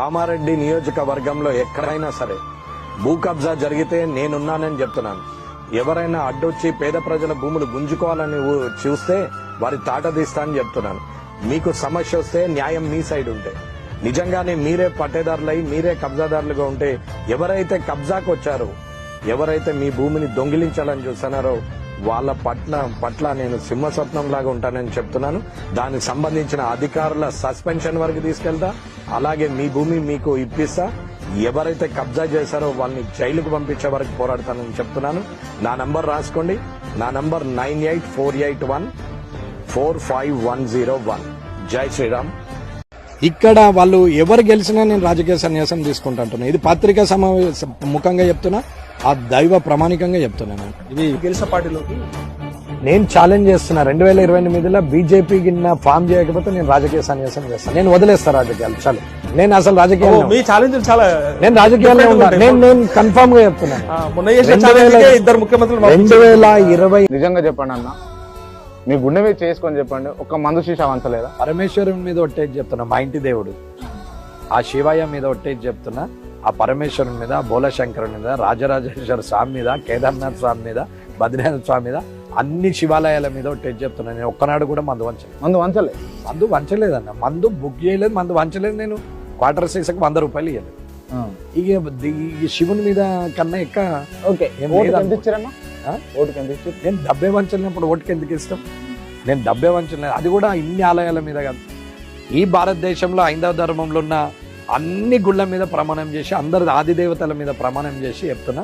కామారెడ్డి నియోజకవర్గంలో ఎక్కడైనా సరే భూ కబ్జా జరిగితే నేనున్నానని చెప్తున్నాను. ఎవరైనా అడ్డొచ్చి పేద ప్రజల భూములు గుంజుకోవాలని చూస్తే వారి తాట తీస్తా అని చెప్తున్నాను. మీకు సమస్య వస్తే న్యాయం మీ సైడ్ ఉంటే, నిజంగానే మీరే పట్టేదారులై మీరే కబ్జాదారులుగా ఉంటే, ఎవరైతే కబ్జాకు వచ్చారో, ఎవరైతే మీ భూమిని దొంగిలించాలని చూస్తున్నారో వాళ్ళ పట్ల నేను సింహస్వప్నం లాగా ఉంటానని చెప్తున్నాను. దానికి సంబంధించిన అధికారుల సస్పెన్షన్ వరకు తీసుకెళ్తా, అలాగే మీ భూమి మీకు ఇప్పిస్తా. ఎవరైతే కబ్జా చేశారో వాళ్ళని జైలుకు పంపించే వరకు పోరాడతానని చెప్తున్నాను. నా నంబర్ రాసుకోండి. నా నంబర్ 9848145101. జై శ్రీరామ్. ఇక్కడ వాళ్ళు ఎవరు గెలిచినా నేను రాజకీయ సన్యాసం తీసుకుంటాను. ఇది పత్రికా సమావేశం ముఖంగా చెప్తున్నా, ఆ దైవ ప్రామాణికంగా చెప్తున్నాను. ఇది గెలిచిన పార్టీలోకి నేను ఛాలెంజ్ చేస్తున్నా. 2028లో బీజేపీ గిన్న ఫామ్ చేయకపోతే నేను రాజకీయ సన్యాసం చేస్తాను. నేను వదిలేస్తా రాజకీయాలు, చాలు. నేను అసలు రాజకీయాలు మీ ఛాలెంజ్ చాలా నేను రాజకీయాల్లో ఉన్నా. నేను కన్ఫర్మ్ గా చెప్తున్నాను. 2020 నిజంగా చెప్పండి అన్న, మీ గుండె మీద చేసుకొని చెప్పండి, ఒక్క మందు శీష వంచలేదా? పరమేశ్వరుని మీద ఒట్టేది చెప్తున్నా, మా ఇంటి దేవుడు ఆ శివయ్య మీద ఒట్టేది చెప్తున్నా, ఆ పరమేశ్వరుని మీద, బోలశంకరుని మీద, రాజరాజేశ్వర స్వామి మీద, కేదార్నాథ్ స్వామి మీద, బద్రీనాథ్ స్వామి మీద, అన్ని శివాలయాల మీద ఒట్టేది చెప్తున్నా. నేను ఒక్కనాడు కూడా మందు వంచలేదన్న. మందు బుక్ చేయలేదు, మందు వంచలేదు. నేను క్వార్టర్ సీసకి 100 రూపాయలు ఇవ్వలేదు. ఇక ఈ శివుని మీద కన్నా ఎక్క నేను డబ్బే వంచలేనప్పుడు ఓటుకి ఎందుకు ఇస్తాం? నేను డబ్బే వంచలేదు, అది కూడా ఇన్ని ఆలయాల మీద కాదు. ఈ భారతదేశంలో హైందవ ధర్మంలో ఉన్న అన్ని గుళ్ళ మీద ప్రమాణం చేసి, అందరి ఆది దేవతల మీద ప్రమాణం చేసి చెప్తున్నా.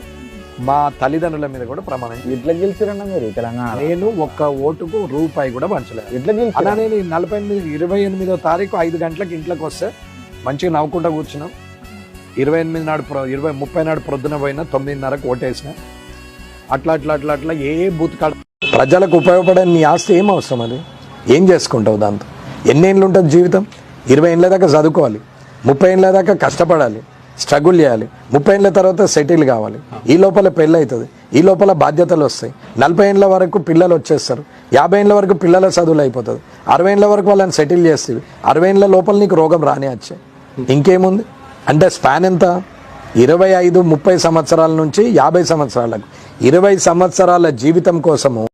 మా తల్లిదండ్రుల మీద కూడా ప్రమాణం. ఎట్లా గెలిచిరన్నా మీరు తెలంగాణ? నేను ఒక్క ఓటుకు రూపాయి కూడా పంచలేదు. ఎట్లా గెలిచి అలా నేను 28వ తారీఖు 5 గంటలకు ఇంట్లోకి వస్తే మంచిగా నవ్వుకుంటా కూర్చున్నాం. 28 నాడు 30 నాడు ప్రొద్దున పోయినా 9:30కు ఓటేసిన. అట్లా ఏ బూత్ కాడ ప్రజలకు ఉపయోగపడే నీ ఆస్తి ఏం అవసరం? అది ఏం చేసుకుంటావు దాంతో? ఎన్ని ఏళ్ళు ఉంటుంది జీవితం? 20 ఏళ్ళ దాకా చదువుకోవాలి, 30 ఏళ్ళ దాకా కష్టపడాలి, స్ట్రగుల్ చేయాలి, 30 ఏళ్ళ తర్వాత సెటిల్ కావాలి. ఈ లోపల పెళ్ళి అవుతుంది, ఈ లోపల బాధ్యతలు వస్తాయి. 40 ఏళ్ళ వరకు పిల్లలు వచ్చేస్తారు, 50 ఏళ్ళ వరకు పిల్లల చదువులు అయిపోతుంది, 60 ఏళ్ళ వరకు వాళ్ళని సెటిల్ చేస్తుంది, 60 ఏళ్ళ లోపల నీకు రోగం రాని వచ్చాయి. ఇంకేముంది అంటే స్పాన్ ఎంత? 25-30 సంవత్సరాల నుంచి 50 సంవత్సరాలకు 20 సంవత్సరాల జీవితం కోసము